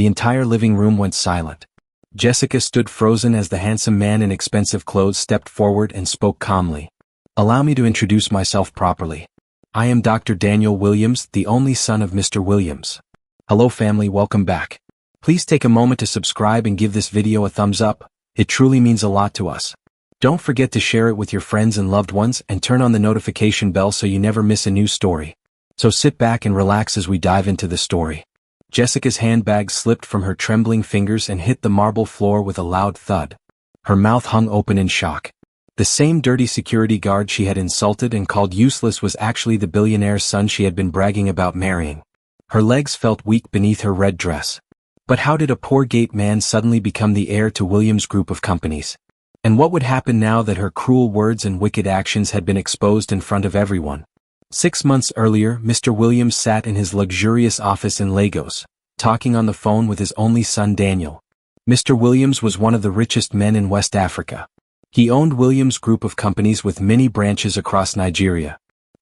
The entire living room went silent. Jessica stood frozen as the handsome man in expensive clothes stepped forward and spoke calmly. "Allow me to introduce myself properly. I am Dr. Daniel Williams, the only son of Mr. Williams. Hello family, welcome back. Please take a moment to subscribe and give this video a thumbs up. It truly means a lot to us. Don't forget to share it with your friends and loved ones and turn on the notification bell so you never miss a new story. So sit back and relax as we dive into the story." Jessica's handbag slipped from her trembling fingers and hit the marble floor with a loud thud. Her mouth hung open in shock. The same dirty security guard she had insulted and called useless was actually the billionaire's son she had been bragging about marrying. Her legs felt weak beneath her red dress. But how did a poor gate man suddenly become the heir to Williams' group of companies? And what would happen now that her cruel words and wicked actions had been exposed in front of everyone? 6 months earlier, Mr. Williams sat in his luxurious office in Lagos, talking on the phone with his only son Daniel. Mr. Williams was one of the richest men in West Africa. He owned Williams' group of companies with many branches across Nigeria.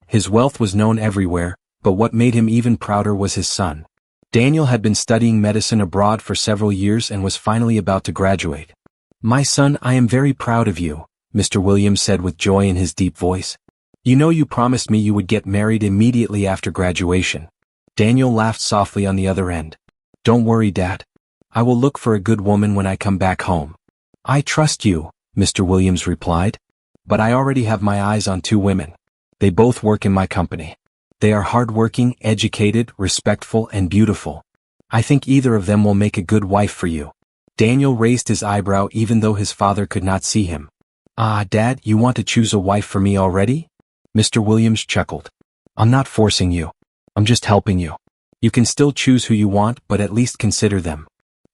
His wealth was known everywhere, but what made him even prouder was his son. Daniel had been studying medicine abroad for several years and was finally about to graduate. "My son, I am very proud of you," Mr. Williams said with joy in his deep voice. "You know you promised me you would get married immediately after graduation." Daniel laughed softly on the other end. "Don't worry, Dad. I will look for a good woman when I come back home." "I trust you," Mr. Williams replied. "But I already have my eyes on 2 women. They both work in my company. They are hardworking, educated, respectful, and beautiful. I think either of them will make a good wife for you." Daniel raised his eyebrow even though his father could not see him. "Ah, Dad, you want to choose a wife for me already?" Mr. Williams chuckled. "I'm not forcing you. I'm just helping you. You can still choose who you want, but at least consider them."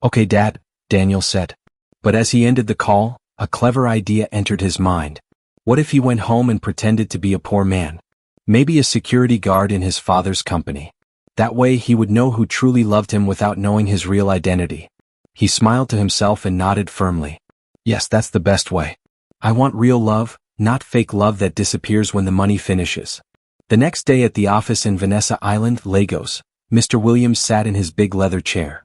"Okay, Dad," Daniel said. But as he ended the call, a clever idea entered his mind. What if he went home and pretended to be a poor man? Maybe a security guard in his father's company. That way he would know who truly loved him without knowing his real identity. He smiled to himself and nodded firmly. "Yes, that's the best way. I want real love, not fake love that disappears when the money finishes." The next day at the office in Vanessa Island, Lagos, Mr. Williams sat in his big leather chair.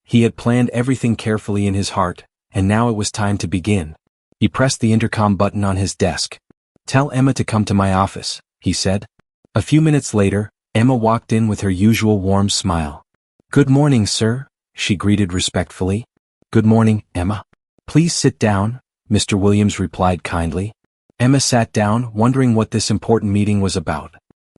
He had planned everything carefully in his heart, and now it was time to begin. He pressed the intercom button on his desk. "Tell Emma to come to my office," he said. A few minutes later, Emma walked in with her usual warm smile. "Good morning, sir," she greeted respectfully. "Good morning, Emma. Please sit down," Mr. Williams replied kindly. Emma sat down, wondering what this important meeting was about.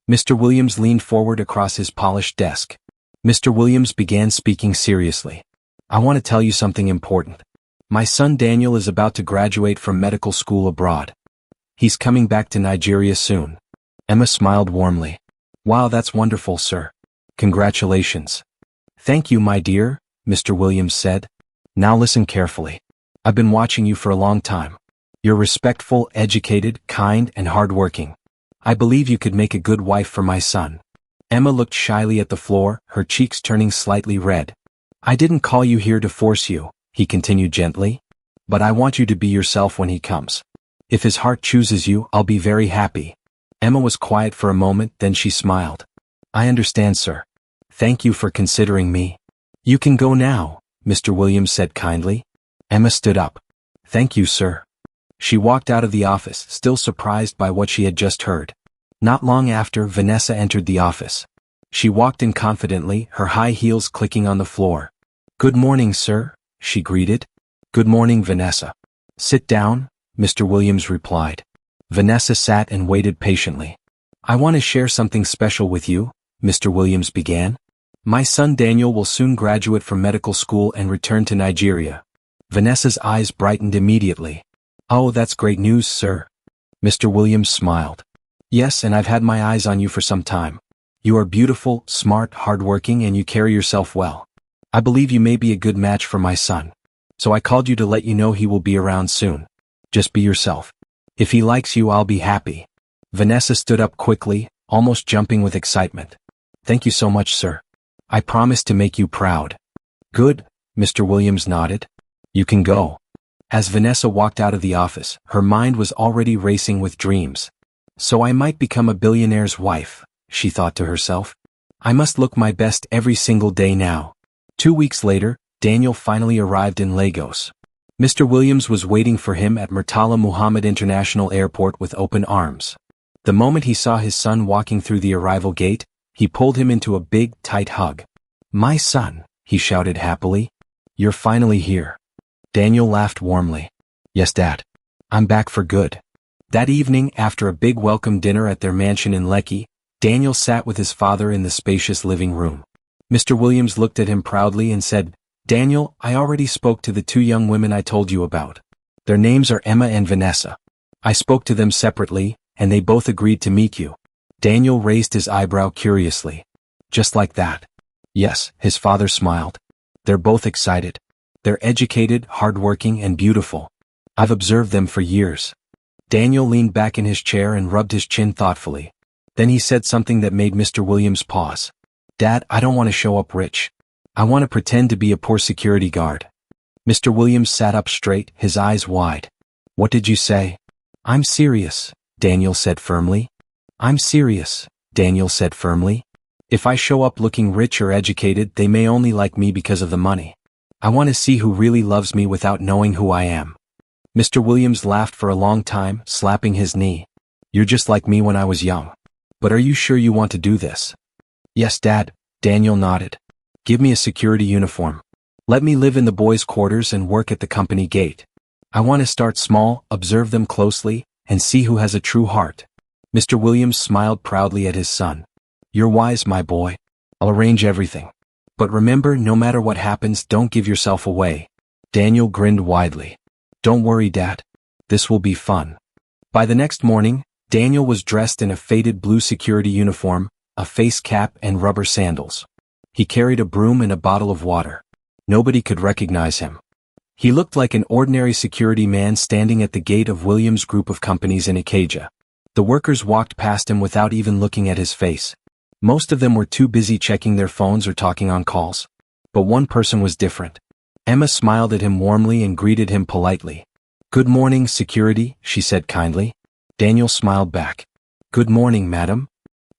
Mr. Williams leaned forward across his polished desk. Mr. Williams began speaking seriously. "I want to tell you something important. My son Daniel is about to graduate from medical school abroad. He's coming back to Nigeria soon." Emma smiled warmly. "Wow, that's wonderful, sir. Congratulations." "Thank you, my dear," Mr. Williams said. "Now listen carefully. I've been watching you for a long time. You're respectful, educated, kind, and hardworking. I believe you could make a good wife for my son." Emma looked shyly at the floor, her cheeks turning slightly red. "I didn't call you here to force you," he continued gently. "But I want you to be yourself when he comes. If his heart chooses you, I'll be very happy." Emma was quiet for a moment, then she smiled. "I understand, sir. Thank you for considering me." "You can go now," Mr. Williams said kindly. Emma stood up. "Thank you, sir." She walked out of the office, still surprised by what she had just heard. Not long after, Vanessa entered the office. She walked in confidently, her high heels clicking on the floor. "Good morning, sir," she greeted. "Good morning, Vanessa." "Sit down," Mr. Williams replied. Vanessa sat and waited patiently. "I want to share something special with you," Mr. Williams began. "My son Daniel will soon graduate from medical school and return to Nigeria." Vanessa's eyes brightened immediately. "Oh, that's great news, sir." Mr. Williams smiled. "Yes, and I've had my eyes on you for some time. You are beautiful, smart, hardworking, and you carry yourself well. I believe you may be a good match for my son. So I called you to let you know he will be around soon. Just be yourself. If he likes you, I'll be happy." Vanessa stood up quickly, almost jumping with excitement. "Thank you so much, sir. I promise to make you proud." "Good," Mr. Williams nodded. "You can go." As Vanessa walked out of the office, her mind was already racing with dreams. "So I might become a billionaire's wife," she thought to herself. "I must look my best every single day now. 2 weeks later, Daniel finally arrived in Lagos. Mr. Williams was waiting for him at Murtala Muhammad International Airport with open arms. The moment he saw his son walking through the arrival gate, he pulled him into a big, tight hug. "My son," he shouted happily. "You're finally here." Daniel laughed warmly. "Yes, Dad. I'm back for good." That evening, after a big welcome dinner at their mansion in Lekki, Daniel sat with his father in the spacious living room. Mr. Williams looked at him proudly and said, "Daniel, I already spoke to the 2 young women I told you about. Their names are Emma and Vanessa. I spoke to them separately, and they both agreed to meet you." Daniel raised his eyebrow curiously. "Just like that?" "Yes," his father smiled. "They're both excited. They're educated, hardworking, and beautiful. I've observed them for years." Daniel leaned back in his chair and rubbed his chin thoughtfully. Then he said something that made Mr. Williams pause. "Dad, I don't want to show up rich. I want to pretend to be a poor security guard." Mr. Williams sat up straight, his eyes wide. "What did you say?" "I'm serious," Daniel said firmly. "I'm serious," Daniel said firmly. "If I show up looking rich or educated, they may only like me because of the money. I want to see who really loves me without knowing who I am." Mr. Williams laughed for a long time, slapping his knee. "You're just like me when I was young. But are you sure you want to do this?" "Yes, Dad," Daniel nodded. "Give me a security uniform. Let me live in the boys' quarters and work at the company gate. I want to start small, observe them closely, and see who has a true heart." Mr. Williams smiled proudly at his son. "You're wise, my boy. I'll arrange everything. But remember, no matter what happens, don't give yourself away." Daniel grinned widely. "Don't worry, Dad. This will be fun." By the next morning, Daniel was dressed in a faded blue security uniform, a face cap and rubber sandals. He carried a broom and a bottle of water. Nobody could recognize him. He looked like an ordinary security man standing at the gate of Williams' group of companies in Ikeja. The workers walked past him without even looking at his face. Most of them were too busy checking their phones or talking on calls. But one person was different. Emma smiled at him warmly and greeted him politely. "Good morning, security," she said kindly. Daniel smiled back. "Good morning, madam."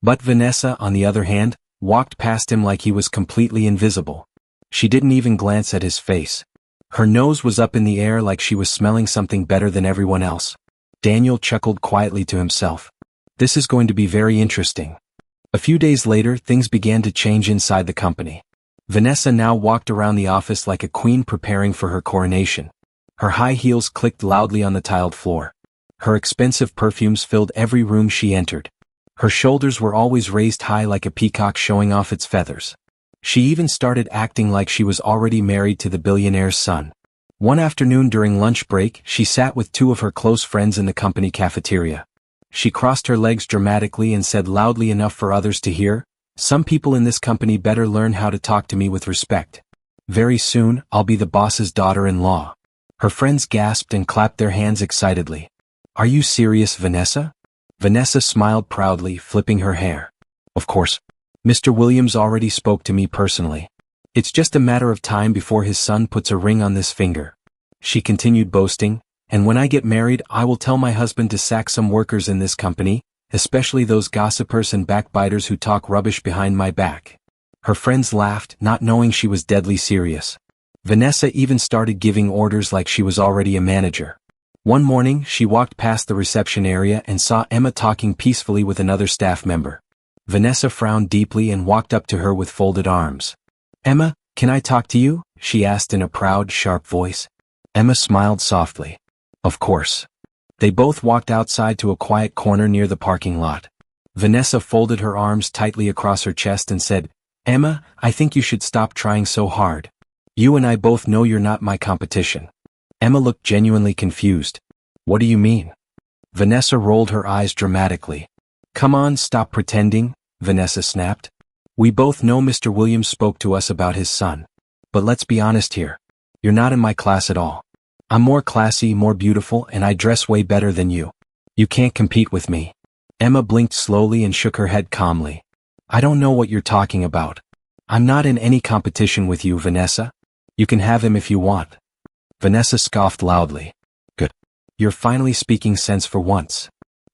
But Vanessa, on the other hand, walked past him like he was completely invisible. She didn't even glance at his face. Her nose was up in the air like she was smelling something better than everyone else. Daniel chuckled quietly to himself. This is going to be very interesting. A few days later, things began to change inside the company. Vanessa now walked around the office like a queen preparing for her coronation. Her high heels clicked loudly on the tiled floor. Her expensive perfumes filled every room she entered. Her shoulders were always raised high like a peacock showing off its feathers. She even started acting like she was already married to the billionaire's son. One afternoon during lunch break, she sat with 2 of her close friends in the company cafeteria. She crossed her legs dramatically and said loudly enough for others to hear, "Some people in this company better learn how to talk to me with respect. Very soon, I'll be the boss's daughter-in-law." Her friends gasped and clapped their hands excitedly. "Are you serious, Vanessa?" Vanessa smiled proudly, flipping her hair. "Of course. Mr. Williams already spoke to me personally. It's just a matter of time before his son puts a ring on this finger." She continued boasting, "And when I get married, I will tell my husband to sack some workers in this company, especially those gossipers and backbiters who talk rubbish behind my back." Her friends laughed, not knowing she was deadly serious. Vanessa even started giving orders like she was already a manager. One morning, she walked past the reception area and saw Emma talking peacefully with another staff member. Vanessa frowned deeply and walked up to her with folded arms. "Emma, can I talk to you?" she asked in a proud, sharp voice. Emma smiled softly. "Of course." They both walked outside to a quiet corner near the parking lot. Vanessa folded her arms tightly across her chest and said, "Emma, I think you should stop trying so hard. You and I both know you're not my competition." Emma looked genuinely confused. "What do you mean?" Vanessa rolled her eyes dramatically. "Come on, stop pretending," Vanessa snapped. "We both know Mr. Williams spoke to us about his son. But let's be honest here. You're not in my class at all. I'm more classy, more beautiful, and I dress way better than you. You can't compete with me." Emma blinked slowly and shook her head calmly. "I don't know what you're talking about. I'm not in any competition with you, Vanessa. You can have him if you want." Vanessa scoffed loudly. "Good. You're finally speaking sense for once.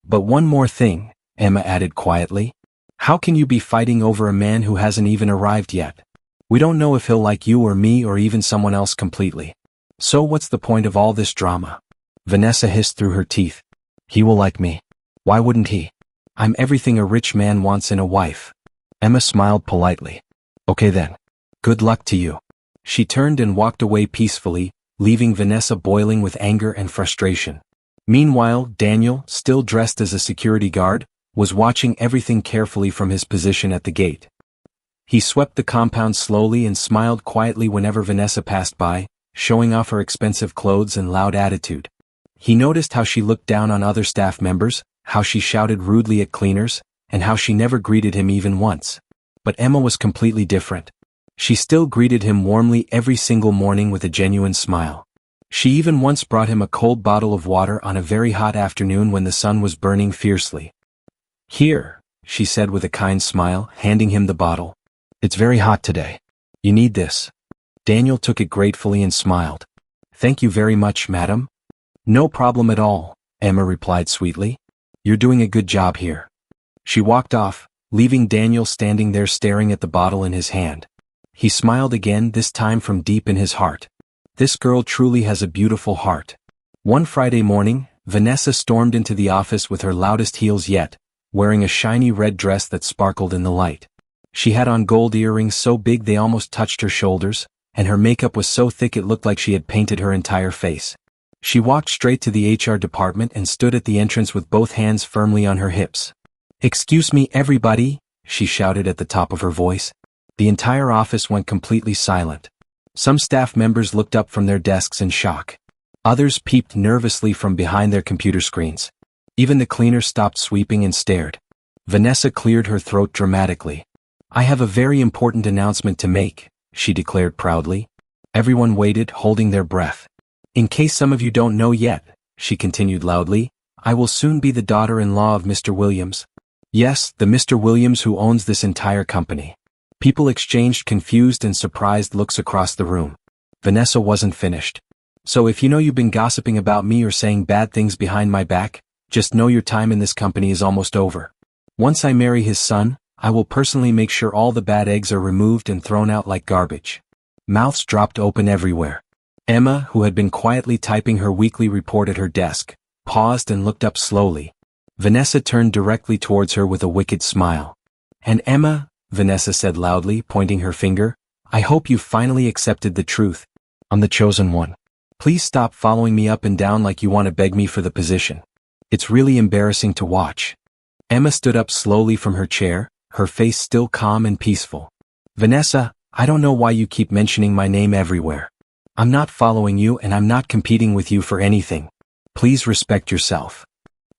But one more thing," Emma added quietly. "How can you be fighting over a man who hasn't even arrived yet? We don't know if he'll like you or me or even someone else completely. So what's the point of all this drama? Vanessa hissed through her teeth. He will like me. Why wouldn't he? I'm everything a rich man wants in a wife. Emma smiled politely. Okay then. Good luck to you. She turned and walked away peacefully, leaving Vanessa boiling with anger and frustration. Meanwhile, Daniel, still dressed as a security guard, was watching everything carefully from his position at the gate. He swept the compound slowly and smiled quietly whenever Vanessa passed by, showing off her expensive clothes and loud attitude. He noticed how she looked down on other staff members, how she shouted rudely at cleaners, and how she never greeted him even once. But Emma was completely different. She still greeted him warmly every single morning with a genuine smile. She even once brought him a cold bottle of water on a very hot afternoon when the sun was burning fiercely. Here, she said with a kind smile, handing him the bottle. It's very hot today. You need this. Daniel took it gratefully and smiled. Thank you very much, madam. No problem at all, Emma replied sweetly. You're doing a good job here. She walked off, leaving Daniel standing there staring at the bottle in his hand. He smiled again, this time from deep in his heart. This girl truly has a beautiful heart. One Friday morning, Vanessa stormed into the office with her loudest heels yet, wearing a shiny red dress that sparkled in the light. She had on gold earrings so big they almost touched her shoulders, and her makeup was so thick it looked like she had painted her entire face. She walked straight to the HR department and stood at the entrance with both hands firmly on her hips. Excuse me, everybody, she shouted at the top of her voice. The entire office went completely silent. Some staff members looked up from their desks in shock. Others peeped nervously from behind their computer screens. Even the cleaners stopped sweeping and stared. Vanessa cleared her throat dramatically. I have a very important announcement to make, she declared proudly. Everyone waited, holding their breath. In case some of you don't know yet, she continued loudly, I will soon be the daughter-in-law of Mr. Williams. Yes, the Mr. Williams who owns this entire company. People exchanged confused and surprised looks across the room. Vanessa wasn't finished. So if you know you've been gossiping about me or saying bad things behind my back, just know your time in this company is almost over. Once I marry his son, I will personally make sure all the bad eggs are removed and thrown out like garbage. Mouths dropped open everywhere. Emma, who had been quietly typing her weekly report at her desk, paused and looked up slowly. Vanessa turned directly towards her with a wicked smile. And Emma, Vanessa said loudly, pointing her finger, I hope you've finally accepted the truth. I'm the chosen one. Please stop following me up and down like you want to beg me for the position. It's really embarrassing to watch. Emma stood up slowly from her chair, her face still calm and peaceful. Vanessa, I don't know why you keep mentioning my name everywhere. I'm not following you and I'm not competing with you for anything. Please respect yourself.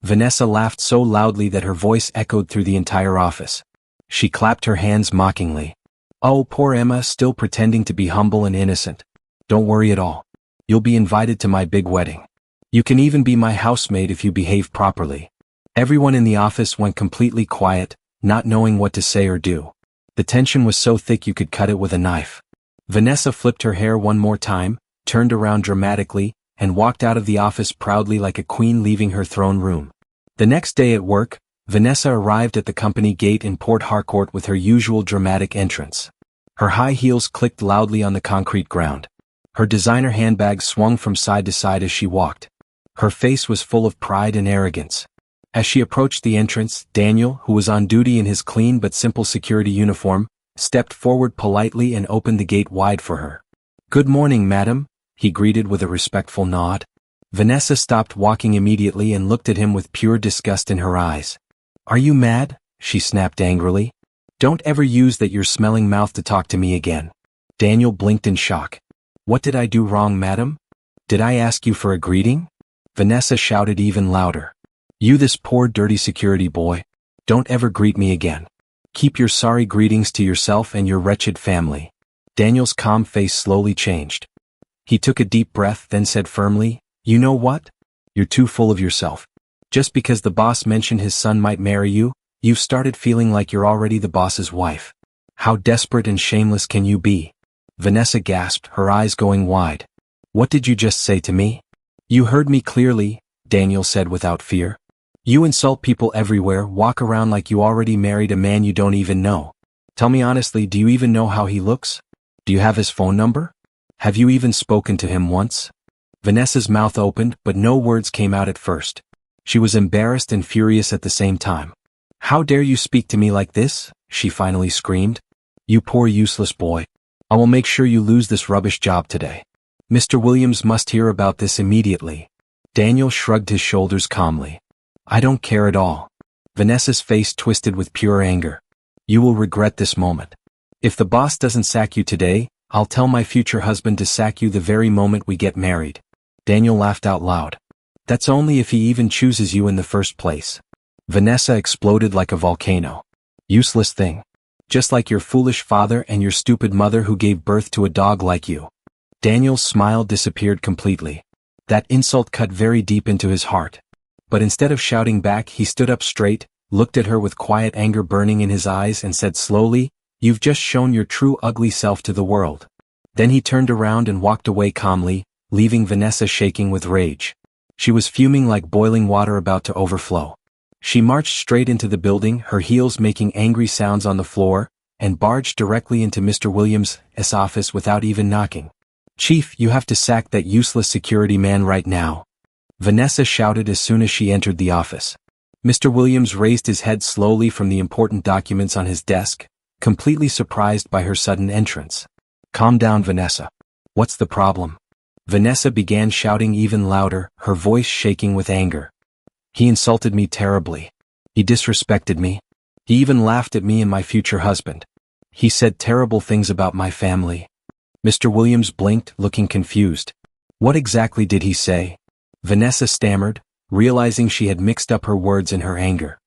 Vanessa laughed so loudly that her voice echoed through the entire office. She clapped her hands mockingly. Oh, poor Emma, still pretending to be humble and innocent. Don't worry at all. You'll be invited to my big wedding. You can even be my housemaid if you behave properly. Everyone in the office went completely quiet, not knowing what to say or do. The tension was so thick you could cut it with a knife. Vanessa flipped her hair one more time, turned around dramatically, and walked out of the office proudly like a queen leaving her throne room. The next day at work, Vanessa arrived at the company gate in Port Harcourt with her usual dramatic entrance. Her high heels clicked loudly on the concrete ground. Her designer handbag swung from side to side as she walked. Her face was full of pride and arrogance. As she approached the entrance, Daniel, who was on duty in his clean but simple security uniform, stepped forward politely and opened the gate wide for her. Good morning, madam, he greeted with a respectful nod. Vanessa stopped walking immediately and looked at him with pure disgust in her eyes. Are you mad? She snapped angrily. Don't ever use that your smelling mouth to talk to me again. Daniel blinked in shock. What did I do wrong, madam? Did I ask you for a greeting? Vanessa shouted even louder. You, this poor dirty security boy. Don't ever greet me again. Keep your sorry greetings to yourself and your wretched family. Daniel's calm face slowly changed. He took a deep breath, then said firmly, You know what? You're too full of yourself. Just because the boss mentioned his son might marry you, you've started feeling like you're already the boss's wife. How desperate and shameless can you be? Vanessa gasped, her eyes going wide. What did you just say to me? You heard me clearly, Daniel said without fear. You insult people everywhere, walk around like you already married a man you don't even know. Tell me honestly, do you even know how he looks? Do you have his phone number? Have you even spoken to him once? Vanessa's mouth opened, but no words came out at first. She was embarrassed and furious at the same time. How dare you speak to me like this? She finally screamed. You poor useless boy. I will make sure you lose this rubbish job today. Mr. Williams must hear about this immediately. Daniel shrugged his shoulders calmly. I don't care at all. Vanessa's face twisted with pure anger. You will regret this moment. If the boss doesn't sack you today, I'll tell my future husband to sack you the very moment we get married. Daniel laughed out loud. That's only if he even chooses you in the first place. Vanessa exploded like a volcano. Useless thing. Just like your foolish father and your stupid mother who gave birth to a dog like you. Daniel's smile disappeared completely. That insult cut very deep into his heart. But instead of shouting back, he stood up straight, looked at her with quiet anger burning in his eyes and said slowly, You've just shown your true ugly self to the world. Then he turned around and walked away calmly, leaving Vanessa shaking with rage. She was fuming like boiling water about to overflow. She marched straight into the building, her heels making angry sounds on the floor, and barged directly into Mr. Williams' office without even knocking. Chief, you have to sack that useless security man right now. Vanessa shouted as soon as she entered the office. Mr. Williams raised his head slowly from the important documents on his desk, completely surprised by her sudden entrance. Calm down, Vanessa. What's the problem? Vanessa began shouting even louder, her voice shaking with anger. He insulted me terribly. He disrespected me. He even laughed at me and my future husband. He said terrible things about my family. Mr. Williams blinked, looking confused. What exactly did he say? Vanessa stammered, realizing she had mixed up her words in her anger.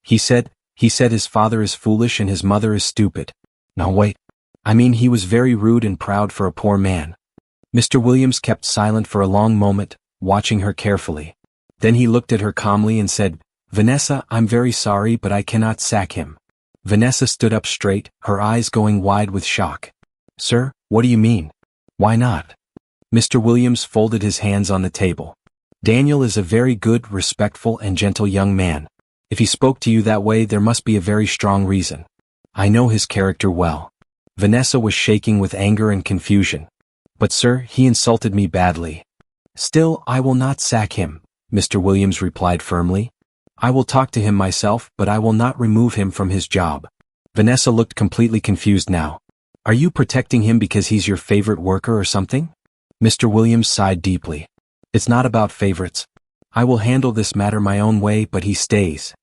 He said his father is foolish and his mother is stupid. No, wait. I mean, he was very rude and proud for a poor man. Mr. Williams kept silent for a long moment, watching her carefully. Then he looked at her calmly and said, Vanessa, I'm very sorry, but I cannot sack him. Vanessa stood up straight, her eyes going wide with shock. Sir, what do you mean? Why not? Mr. Williams folded his hands on the table. Daniel is a very good, respectful, and gentle young man. If he spoke to you that way, there must be a very strong reason. I know his character well. Vanessa was shaking with anger and confusion. But sir, he insulted me badly. Still, I will not sack him, Mr. Williams replied firmly. I will talk to him myself, but I will not remove him from his job. Vanessa looked completely confused now. Are you protecting him because he's your favorite worker or something? Mr. Williams sighed deeply. It's not about favorites. I will handle this matter my own way, but he stays.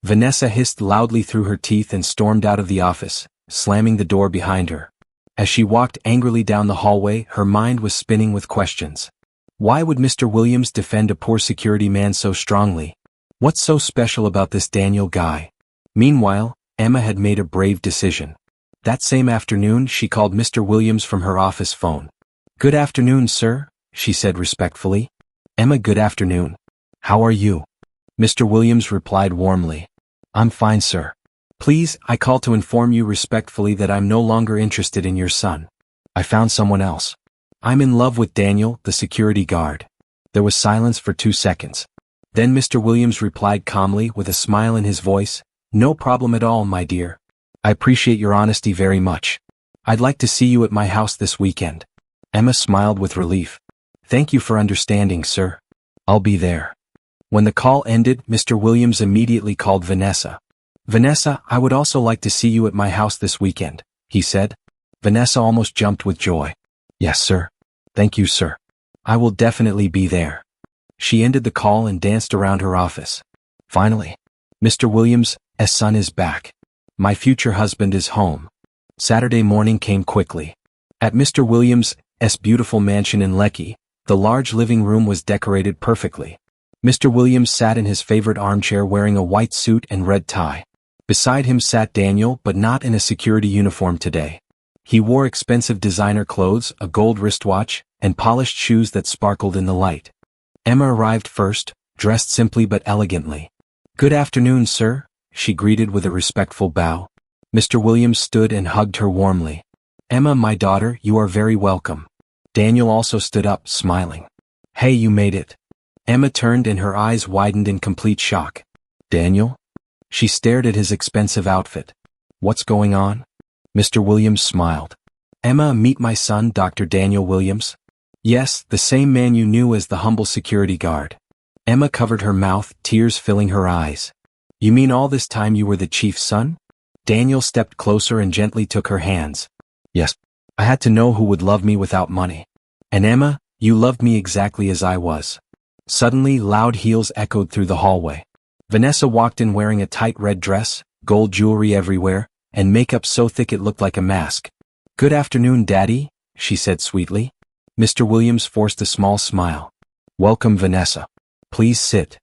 Vanessa hissed loudly through her teeth and stormed out of the office, slamming the door behind her. As she walked angrily down the hallway, her mind was spinning with questions. Why would Mr. Williams defend a poor security man so strongly? What's so special about this Daniel guy? Meanwhile, Emma had made a brave decision. That same afternoon, she called Mr. Williams from her office phone. Good afternoon, sir, she said respectfully. Emma, good afternoon. How are you? Mr. Williams replied warmly. I'm fine, sir. Please, I call to inform you respectfully that I'm no longer interested in your son. I found someone else. I'm in love with Daniel, the security guard. There was silence for 2 seconds. Then Mr. Williams replied calmly with a smile in his voice, No problem at all, my dear. I appreciate your honesty very much. I'd like to see you at my house this weekend. Emma smiled with relief. Thank you for understanding, sir. I'll be there. When the call ended, Mr. Williams immediately called Vanessa. Vanessa, I would also like to see you at my house this weekend, he said. Vanessa almost jumped with joy. Yes, sir. Thank you, sir. I will definitely be there. She ended the call and danced around her office. Finally, Mr. Williams' son is back. My future husband is home. Saturday morning came quickly. At Mr. Williams' beautiful mansion in Lekki, the large living room was decorated perfectly. Mr. Williams sat in his favorite armchair wearing a white suit and red tie. Beside him sat Daniel, but not in a security uniform today. He wore expensive designer clothes, a gold wristwatch, and polished shoes that sparkled in the light. Emma arrived first, dressed simply but elegantly. Good afternoon, sir, she greeted with a respectful bow. Mr. Williams stood and hugged her warmly. Emma, my daughter, you are very welcome. Daniel also stood up, smiling. Hey, you made it. Emma turned and her eyes widened in complete shock. Daniel? She stared at his expensive outfit. What's going on? Mr. Williams smiled. Emma, meet my son, Dr. Daniel Williams. Yes, the same man you knew as the humble security guard. Emma covered her mouth, tears filling her eyes. You mean all this time you were the chief's son? Daniel stepped closer and gently took her hands. Yes. I had to know who would love me without money. And Emma, you loved me exactly as I was. Suddenly, loud heels echoed through the hallway. Vanessa walked in wearing a tight red dress, gold jewelry everywhere, and makeup so thick it looked like a mask. Good afternoon, Daddy, she said sweetly. Mr. Williams forced a small smile. Welcome, Vanessa. Please sit.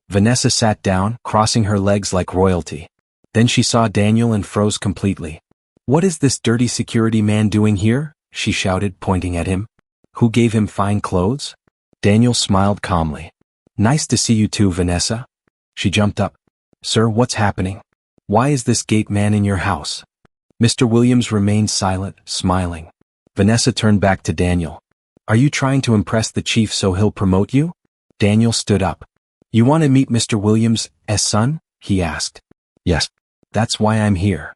Vanessa sat down, crossing her legs like royalty. Then she saw Daniel and froze completely. What is this dirty security man doing here? She shouted, pointing at him. Who gave him fine clothes? Daniel smiled calmly. Nice to see you too, Vanessa. She jumped up. Sir, what's happening? Why is this gate man in your house? Mr. Williams remained silent, smiling. Vanessa turned back to Daniel. Are you trying to impress the chief so he'll promote you? Daniel stood up. You want to meet Mr. Williams' son? He asked. Yes. That's why I'm here.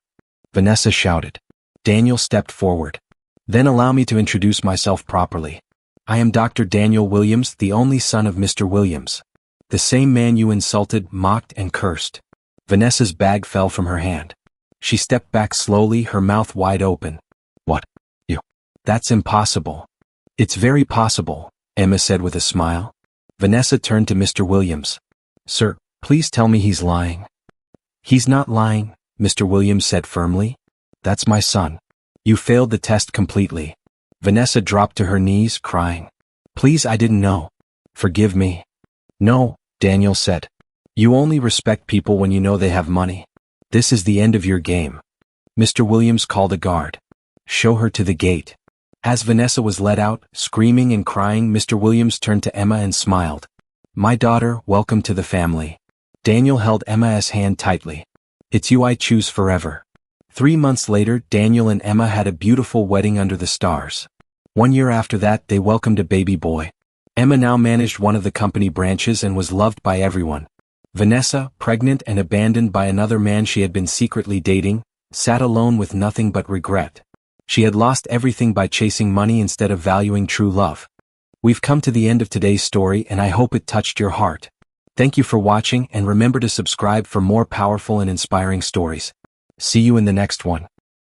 Vanessa shouted. Daniel stepped forward. Then allow me to introduce myself properly. I am Dr. Daniel Williams, the only son of Mr. Williams. The same man you insulted, mocked, and cursed. Vanessa's bag fell from her hand. She stepped back slowly, her mouth wide open. What? You? That's impossible. It's very possible, Emma said with a smile. Vanessa turned to Mr. Williams. Sir, please tell me he's lying. He's not lying, Mr. Williams said firmly. That's my son. You failed the test completely. Vanessa dropped to her knees, crying. Please, I didn't know. Forgive me. No, Daniel said. You only respect people when you know they have money. This is the end of your game. Mr. Williams called a guard. Show her to the gate. As Vanessa was led out, screaming and crying, Mr. Williams turned to Emma and smiled. My daughter, welcome to the family. Daniel held Emma's hand tightly. It's you I choose forever. 3 months later, Daniel and Emma had a beautiful wedding under the stars. 1 year after that, they welcomed a baby boy. Emma now managed one of the company branches and was loved by everyone. Vanessa, pregnant and abandoned by another man she had been secretly dating, sat alone with nothing but regret. She had lost everything by chasing money instead of valuing true love. We've come to the end of today's story, and I hope it touched your heart. Thank you for watching, and remember to subscribe for more powerful and inspiring stories. See you in the next one.